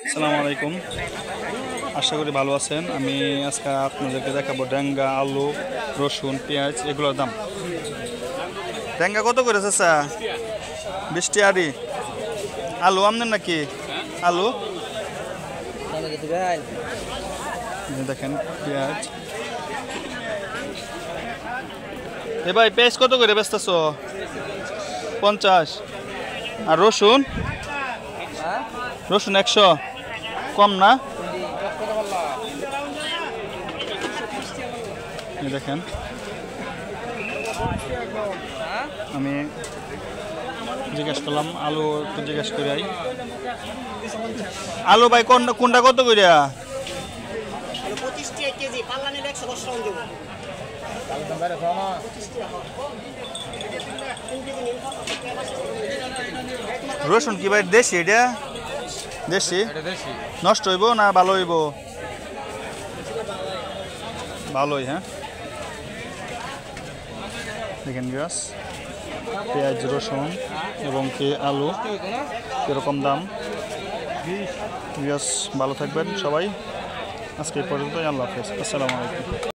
আসসালামু আলাইকুম, আশা করি ভালো আছেন। আমি আজকে আপনাদেরকে দেখাবো ডেঙ্গা, আলু, রসুন, পেঁয়াজ এগুলোর দাম। ডেঙ্গা কত করে চাচা? 20 টাকা। আলু আমনেন নাকি? আলু দেখেন, পেঁয়াজ। এ ভাই পেঁয়াজ কত করে বেচতেছ? 50। আর রসুন? রসুন 100। কম না? দেখেন, আমি জিজ্ঞেস করলাম আলু, একটু জিজ্ঞেস করে আই। আলু ভাই কোনটা কত করে? রসুন কি ভাই দেশি? এটা দেশি? নষ্ট হইব না ভালো হইব? ভালোই। হ্যাঁ, দেখেন গাছ, পেঁয়াজ, রসুন এবং কি আলু এরকম দাম। গাছ ভালো থাকবেন সবাই। আজকে এই পর্যন্তই। আল্লাহ হাফেজ, আসসালামু আলাইকুম।